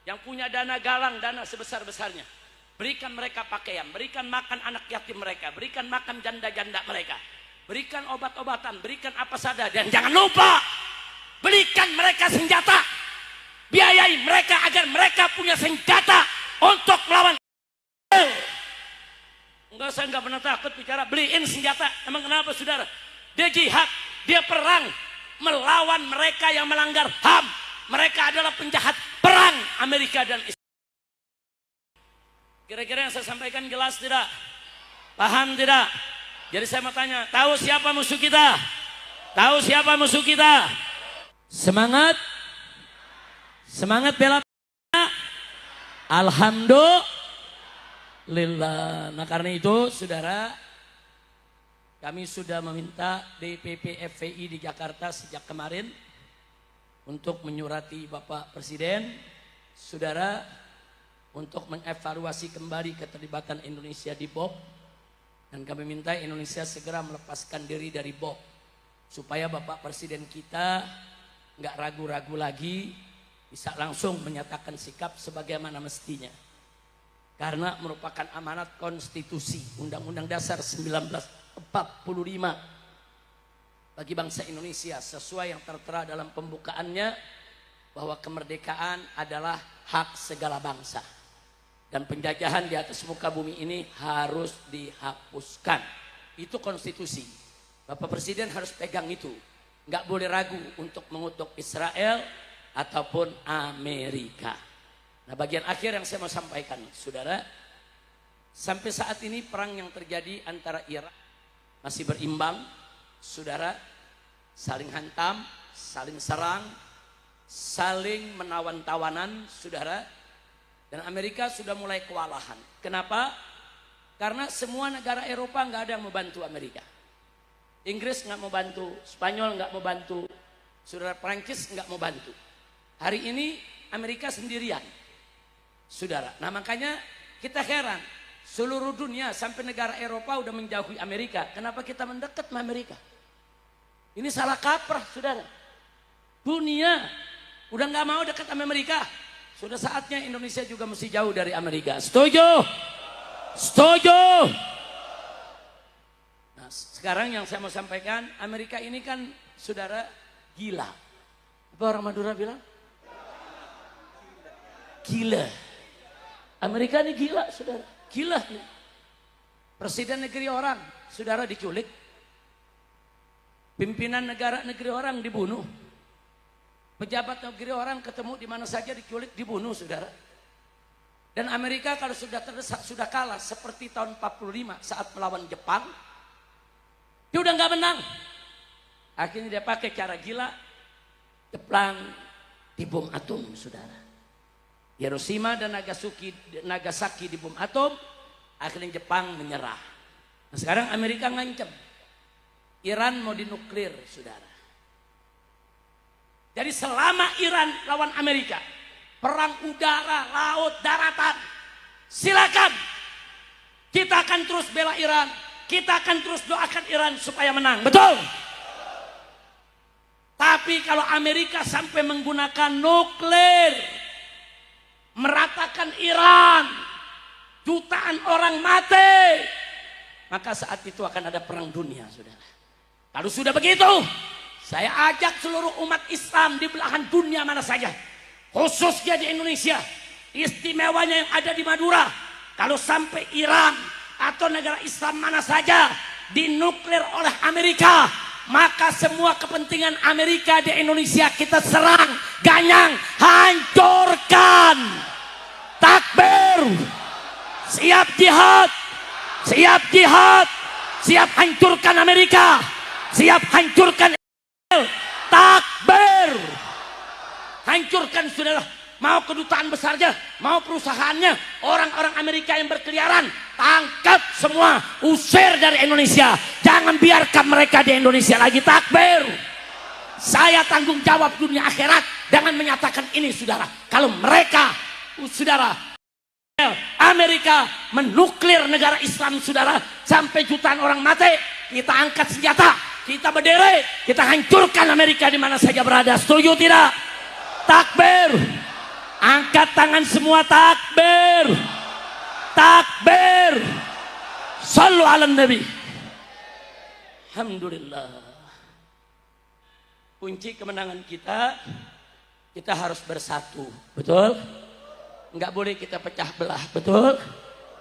Yang punya dana galang, dana sebesar-besarnya. Berikan mereka pakaian, berikan makan anak yatim mereka, berikan makan janda-janda mereka, berikan obat-obatan, berikan apa saja. Dan jangan lupa, belikan mereka senjata, biayai mereka agar mereka punya senjata untuk melawan. Enggak, saya enggak pernah takut bicara beliin senjata. Emang kenapa saudara? Dia jihad, dia perang melawan mereka yang melanggar HAM. Mereka adalah penjahat perang Amerika dan Israel. Kira-kira yang saya sampaikan jelas tidak? Paham tidak? Jadi saya mau tanya, tahu siapa musuh kita? Tahu siapa musuh kita? Semangat. Semangat bela. Alhamdulillah. Nah karena itu saudara, kami sudah meminta DPP FPI di Jakarta sejak kemarin untuk menyurati Bapak Presiden, saudara, untuk mengevaluasi kembali keterlibatan Indonesia di BOP. Dan kami minta Indonesia segera melepaskan diri dari BOP, supaya Bapak Presiden kita nggak ragu-ragu lagi, bisa langsung menyatakan sikap sebagaimana mestinya. Karena merupakan amanat konstitusi Undang-Undang Dasar 1945 bagi bangsa Indonesia, sesuai yang tertera dalam pembukaannya bahwa kemerdekaan adalah hak segala bangsa dan penjajahan di atas muka bumi ini harus dihapuskan. Itu konstitusi. Bapak Presiden harus pegang itu, nggak boleh ragu untuk mengutuk Israel ataupun Amerika. Nah bagian akhir yang saya mau sampaikan, saudara, sampai saat ini perang yang terjadi antara Irak masih berimbang, saudara, saling hantam, saling serang, saling menawan-tawanan, saudara, dan Amerika sudah mulai kewalahan. Kenapa? Karena semua negara Eropa nggak ada yang membantu Amerika. Inggris nggak mau bantu, Spanyol nggak mau bantu, saudara, Prancis nggak mau bantu. Hari ini Amerika sendirian. Saudara, nah makanya kita heran, seluruh dunia sampai negara Eropa udah menjauhi Amerika. Kenapa kita mendekat sama Amerika? Ini salah kaprah, saudara. Dunia udah nggak mau dekat sama Amerika. Sudah saatnya Indonesia juga mesti jauh dari Amerika. Setuju? Setuju? Nah, sekarang yang saya mau sampaikan, Amerika ini kan, saudara, gila. Apa orang Madura bilang? Gila. Amerika ini gila, saudara. Gila nih. Presiden negeri orang, saudara, diculik. Pimpinan negara-negeri orang dibunuh. Pejabat negeri orang ketemu di mana saja diculik, dibunuh, saudara. Dan Amerika kalau sudah terdesak, sudah kalah seperti tahun 45 saat melawan Jepang. Dia udah nggak menang. Akhirnya dia pakai cara gila, jeplang di bom atom, saudara. Hiroshima dan Nagasaki di bom atom, akhirnya Jepang menyerah. Nah, sekarang Amerika ngancam, Iran mau dinuklir, saudara. Jadi selama Iran lawan Amerika, perang udara, laut, daratan, silakan. Kita akan terus bela Iran, kita akan terus doakan Iran supaya menang, betul? Tapi kalau Amerika sampai menggunakan nuklir, meratakan Iran, jutaan orang mati, maka saat itu akan ada perang dunia, saudara. Kalau sudah begitu, saya ajak seluruh umat Islam di belahan dunia mana saja, khususnya di Indonesia, istimewanya yang ada di Madura, kalau sampai Iran atau negara Islam mana saja dinuklir oleh Amerika, maka semua kepentingan Amerika di Indonesia kita serang, ganyang, hancurkan. Takbir, siap jihad, siap jihad, siap hancurkan Amerika, siap hancurkan Israel. Takbir, hancurkan, saudara. Mau kedutaan besarnya, mau perusahaannya, orang-orang Amerika yang berkeliaran, tangkap semua, usir dari Indonesia. Jangan biarkan mereka di Indonesia lagi. Takbir. Saya tanggung jawab dunia akhirat dengan menyatakan ini, saudara. Kalau mereka, saudara, Amerika menuklir negara Islam, saudara, sampai jutaan orang mati, kita angkat senjata, kita berdiri, kita hancurkan Amerika di mana saja berada. Setuju tidak? Takbir. Angkat tangan semua, takbir. Takbir. Sallu ala Nabi. Alhamdulillah. Kunci kemenangan kita harus bersatu, betul? Enggak boleh kita pecah belah, betul?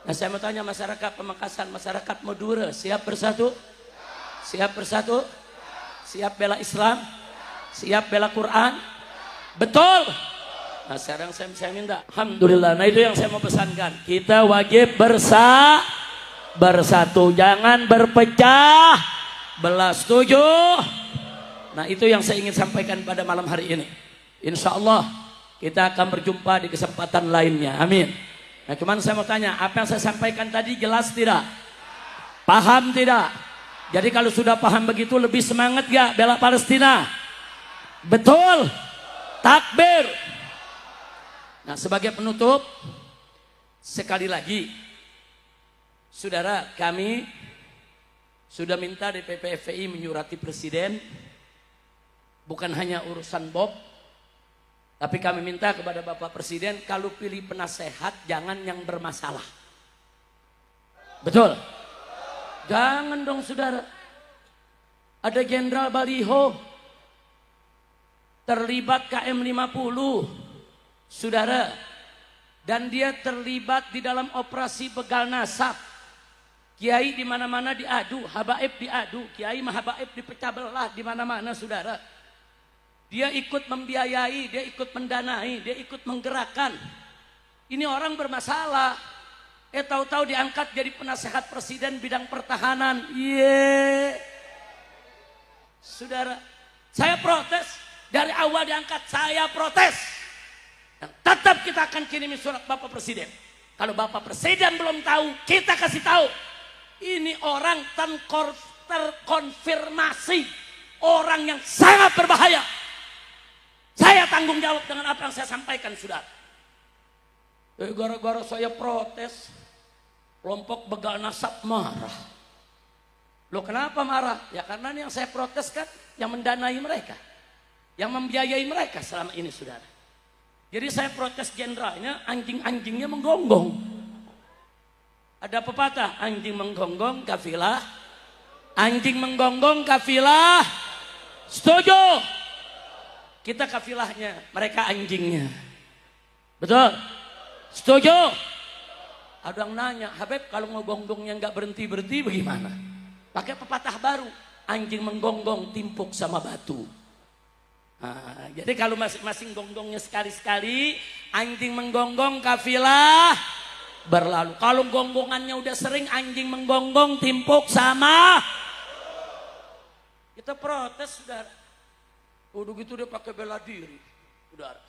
Nah saya mau tanya masyarakat Pamekasan, masyarakat Madura, siap bersatu? Siap bersatu? Siap bela Islam? Siap bela Quran? Betul? Nah sekarang saya minta, alhamdulillah. Nah itu yang saya mau pesankan, kita wajib bersatu, jangan berpecah belah. Setuju? Nah itu yang saya ingin sampaikan pada malam hari ini. Insya Allah kita akan berjumpa di kesempatan lainnya, amin. Nah cuman saya mau tanya, apa yang saya sampaikan tadi jelas tidak? Paham tidak? Jadi kalau sudah paham begitu, lebih semangat gak bela Palestina? Betul? Takbir. Nah sebagai penutup, sekali lagi, saudara, kami sudah minta DPP FPI menyurati Presiden, bukan hanya urusan Bob, tapi kami minta kepada Bapak Presiden, kalau pilih penasehat jangan yang bermasalah. Betul? Jangan dong saudara. Ada Jenderal Baliho terlibat KM 50, saudara, dan dia terlibat di dalam operasi begal nasab. Kiai di mana-mana diadu, habaib diadu, kiai mahabaib dipecah belah di mana-mana saudara. Dia ikut membiayai, dia ikut mendanai, dia ikut menggerakkan. Ini orang bermasalah. Tahu-tahu diangkat jadi penasehat presiden bidang pertahanan. Saudara, saya protes. Dari awal diangkat, saya protes. Dan tetap kita akan kirimi surat Bapak Presiden. Kalau Bapak Presiden belum tahu, kita kasih tahu. Ini orang terkonfirmasi. Orang yang sangat berbahaya. Saya tanggung jawab dengan apa yang saya sampaikan, saudara. Gara-gara saya protes, kelompok begal nasab marah. Loh kenapa marah? Ya karena yang saya protes kan yang mendanai mereka, yang membiayai mereka selama ini, saudara. Jadi saya protes jenderalnya, anjing-anjingnya menggonggong. Ada pepatah, anjing menggonggong kafilah, anjing menggonggong kafilah. Setuju? Kita kafilahnya, mereka anjingnya. Betul? Setuju? Ada yang nanya, Habib kalau ngegonggongnya nggak berhenti-berhenti bagaimana? Pakai pepatah baru, anjing menggonggong timpuk sama batu. Nah, jadi kalau masing-masing gonggongnya sekali-sekali, anjing menggonggong kafilah berlalu. Kalau gonggongannya udah sering, anjing menggonggong timpuk sama. Kita protes, saudara. Udah gitu dia pakai bela diri, saudara.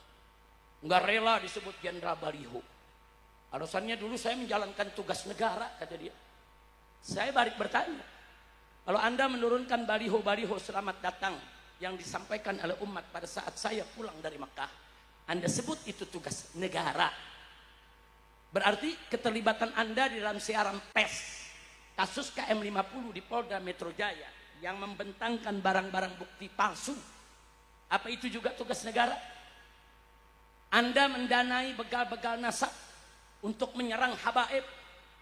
Nggak rela disebut Jenderal Baliho. Alasannya dulu saya menjalankan tugas negara, kata dia. Saya balik bertanya, kalau Anda menurunkan baliho-baliho selamat datang yang disampaikan oleh umat pada saat saya pulang dari Mekah, Anda sebut itu tugas negara. Berarti keterlibatan Anda di dalam siaran pers kasus KM 50 di Polda Metro Jaya yang membentangkan barang-barang bukti palsu, apa itu juga tugas negara? Anda mendanai begal-begal nasab untuk menyerang habaib,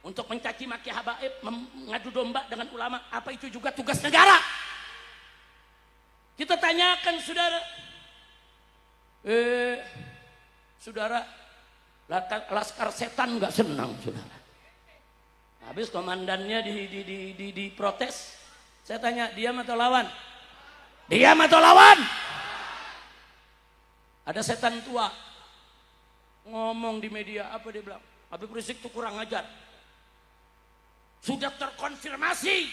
untuk mencaci maki habaib, mengadu domba dengan ulama, apa itu juga tugas negara? Kita tanyakan, saudara. Saudara, laskar setan nggak senang, saudara. Habis komandannya diprotes. Saya tanya, diam atau lawan? Diam atau lawan? Ada setan tua ngomong di media, apa dia bilang? Habib Rizik itu kurang ajar. Sudah terkonfirmasi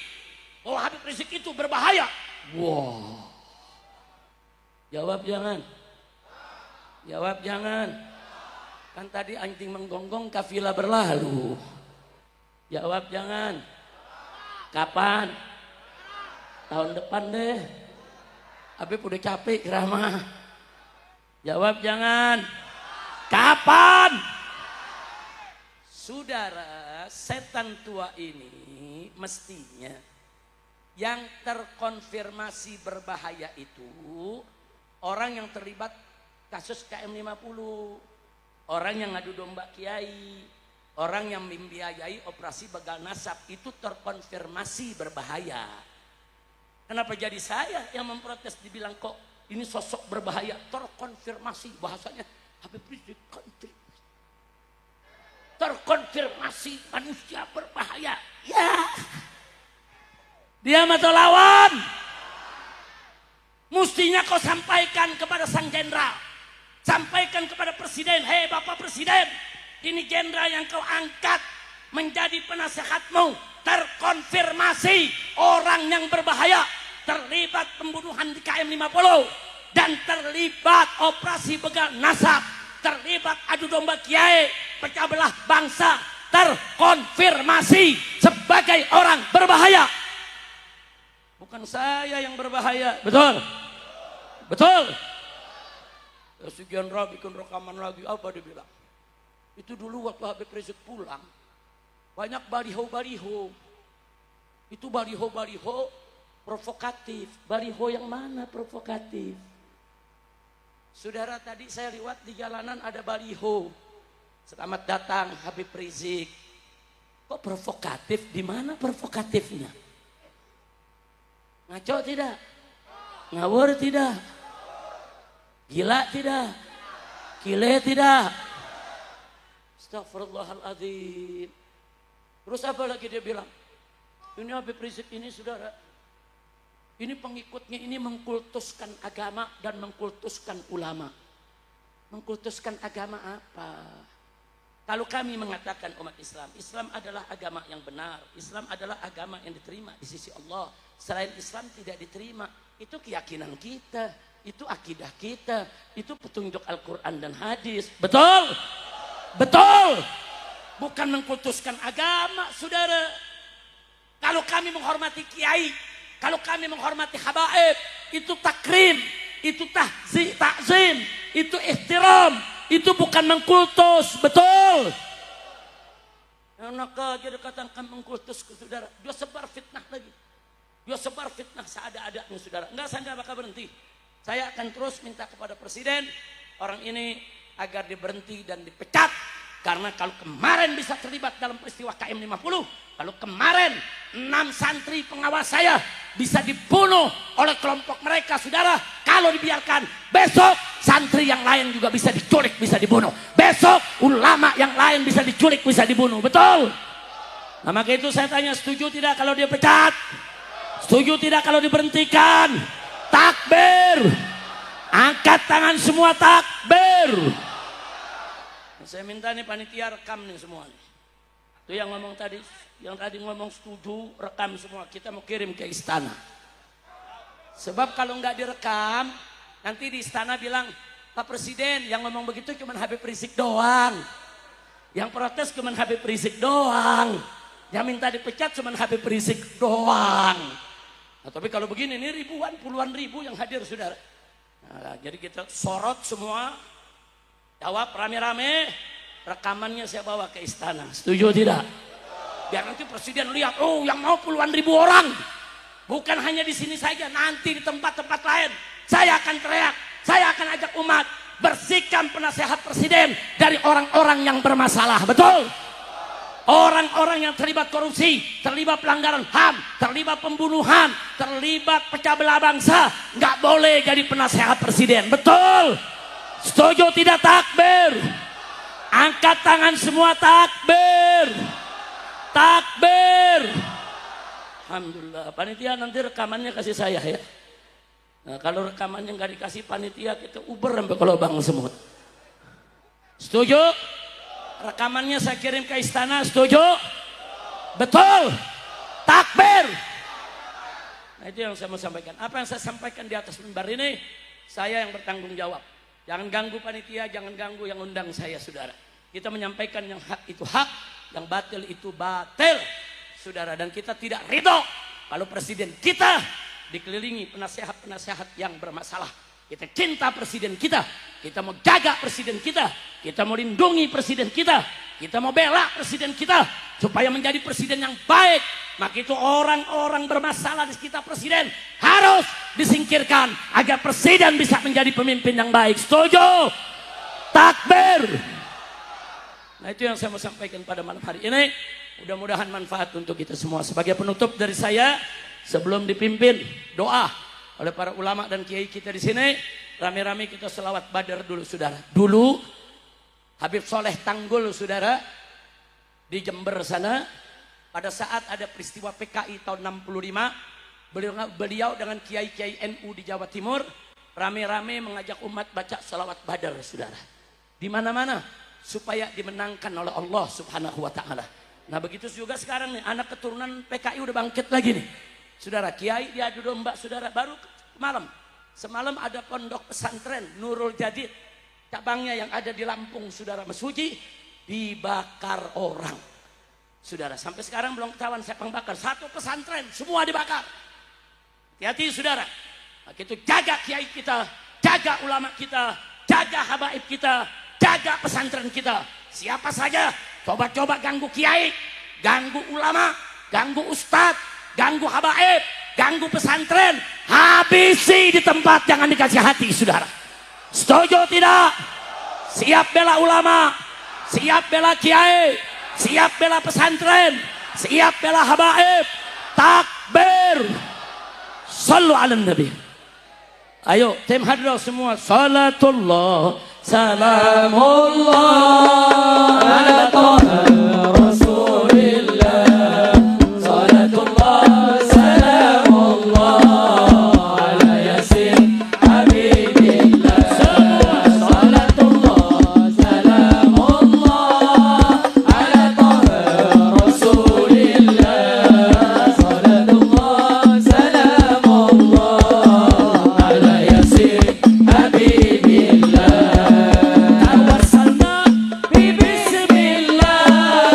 bahwa Habib Rizik itu berbahaya. Wow. Jawab jangan. Jawab jangan. Kan tadi anjing menggonggong kafilah berlalu. Jawab jangan. Kapan? Tahun depan deh. Habib udah capek ceramah. Jawab jangan. Kapan? Saudara, setan tua ini mestinya yang terkonfirmasi berbahaya itu orang yang terlibat kasus KM 50, orang yang ngadu domba kiai, orang yang membiayai operasi begal nasab, itu terkonfirmasi berbahaya. Kenapa jadi saya yang memprotes dibilang kok ini sosok berbahaya? Terkonfirmasi, bahasanya Habib Rizik terkonfirmasi manusia berbahaya. Ya. Dia atau lawan? Mestinya kau sampaikan kepada sang jenderal. Sampaikan kepada presiden, hei Bapak Presiden, ini jenderal yang kau angkat menjadi penasehatmu terkonfirmasi orang yang berbahaya, terlibat pembunuhan di KM 50 dan terlibat operasi begal nasab, terlibat adu domba kiai, pecah belah bangsa, terkonfirmasi sebagai orang berbahaya. Bukan saya yang berbahaya, betul? Betul? Si jenderal bikin rekaman lagi, apa dia bilang? Itu dulu waktu Habib Rizik pulang, banyak baliho-baliho. Itu baliho-baliho provokatif. Baliho yang mana provokatif? Saudara, tadi saya lewat di jalanan ada baliho. Selamat datang Habib Rizik. Kok provokatif? Di mana provokatifnya? Ngaco tidak? Ngawur tidak? Gila tidak? Gile tidak? Astagfirullahaladzim. Terus apa lagi dia bilang? Ini Habib Rizik ini saudara, ini pengikutnya ini mengkultuskan agama dan mengkultuskan ulama. Mengkultuskan agama apa? Kalau kami mengatakan umat Islam, Islam adalah agama yang benar. Islam adalah agama yang diterima di sisi Allah. Selain Islam tidak diterima. Itu keyakinan kita, itu akidah kita, itu petunjuk Al-Quran dan hadis. Betul? Betul? Bukan mengkultuskan agama, saudara. Kalau kami menghormati kiai, kalau kami menghormati habaib, itu takrim, itu takzim, itu ihtiram, itu bukan mengkultus. Betul? Enak aja dikatakan mengkultus ke saudara. Dia sebar fitnah lagi. Dia sebar fitnah seada-adanya saudara. Enggak, saya enggak bakal berhenti. Saya akan terus minta kepada presiden orang ini agar diberhenti dan dipecat. Karena kalau kemarin bisa terlibat dalam peristiwa KM 50, kalau kemarin 6 santri pengawas saya bisa dibunuh oleh kelompok mereka, saudara. Kalau dibiarkan, besok santri yang lain juga bisa diculik, bisa dibunuh. Besok ulama yang lain bisa diculik, bisa dibunuh. Betul? Nah, maka itu saya tanya, setuju tidak kalau dia pecat? Setuju tidak kalau diberhentikan? Takbir! Angkat tangan semua, takbir! Saya minta nih panitia rekam nih semua nih. Itu yang ngomong tadi, yang tadi ngomong setuju, rekam semua. Kita mau kirim ke istana. Sebab kalau nggak direkam, nanti di istana bilang, Pak Presiden yang ngomong begitu cuma Habib Rizik doang. Yang protes cuma Habib Rizik doang. Yang minta dipecat cuma Habib Rizik doang. Nah, tapi kalau begini, ini ribuan, puluhan ribu yang hadir, saudara. Nah, jadi kita sorot semua, jawab rame-rame, rekamannya saya bawa ke istana. Setuju tidak? Biar nanti presiden lihat, oh yang mau puluhan ribu orang. Bukan hanya di sini saja, nanti di tempat-tempat lain. Saya akan teriak, saya akan ajak umat, bersihkan penasehat presiden dari orang-orang yang bermasalah. Betul? Orang-orang yang terlibat korupsi, terlibat pelanggaran HAM, terlibat pembunuhan, terlibat pecah belah bangsa, nggak boleh jadi penasehat presiden. Betul? Setuju tidak? Takbir! Angkat tangan semua, takbir! Takbir! Alhamdulillah. Panitia nanti rekamannya kasih saya ya. Nah, kalau rekamannya nggak dikasih panitia, kita uber sampai ke lubang semut. Setuju? Rekamannya saya kirim ke istana, setuju? Betul? Takbir! Nah, itu yang saya mau sampaikan. Apa yang saya sampaikan di atas mimbar ini, saya yang bertanggung jawab. Jangan ganggu panitia, jangan ganggu yang undang saya, saudara. Kita menyampaikan yang hak itu hak, yang batil itu batil, saudara. Dan kita tidak ridho kalau presiden kita dikelilingi penasehat-penasehat yang bermasalah. Kita cinta presiden kita mau jaga presiden kita mau lindungi presiden kita mau bela presiden kita supaya menjadi presiden yang baik. Maka itu orang-orang bermasalah di sekitar presiden harus disingkirkan agar presiden bisa menjadi pemimpin yang baik. Setuju? Takbir! Nah, itu yang saya mau sampaikan pada malam hari ini. Mudah-mudahan manfaat untuk kita semua. Sebagai penutup dari saya, sebelum dipimpin doa oleh para ulama dan kiai kita di sini, rame-rame kita selawat badar dulu, saudara. Dulu Habib Soleh Tanggul, saudara, di Jember sana, pada saat ada peristiwa PKI tahun 65, beliau dengan kiai-kiai NU di Jawa Timur rame-rame mengajak umat baca salawat badar, saudara, di mana-mana supaya dimenangkan oleh Allah Subhanahu wa taala. Nah, begitu juga sekarang nih, anak keturunan PKI udah bangkit lagi nih. Saudara, kiai diadu domba, saudara, baru semalam ada pondok pesantren Nurul Jadid cabangnya yang ada di Lampung, saudara, Mesuji, dibakar orang. Saudara, sampai sekarang belum ketahuan siapa yang bakar. Satu pesantren semua dibakar. Hati-hati, saudara. Nah, itu jaga kiai kita, jaga ulama kita, jaga habaib kita, jaga pesantren kita. Siapa saja coba-coba ganggu kiai, ganggu ulama, ganggu ustadz, ganggu habaib, ganggu pesantren, habisi di tempat, jangan dikasih hati, saudara. Setuju tidak? Siap bela ulama, siap bela kiai, siap bela pesantren, siap bela habaib. Takbir. Sallu ala nabi. Ayo tim hadroh semua, salatullah salamullah ala taha rasulillah, salatullah salamullah ala yasin habibillah, salatullah salamullah ala taha rasulillah, salatullah salamullah ala yasin habibillah. Tawassalna bi bismillah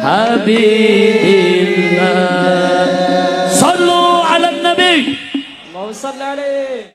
habibillah. Sallu ala nabi. Allahumma shalli alaihi.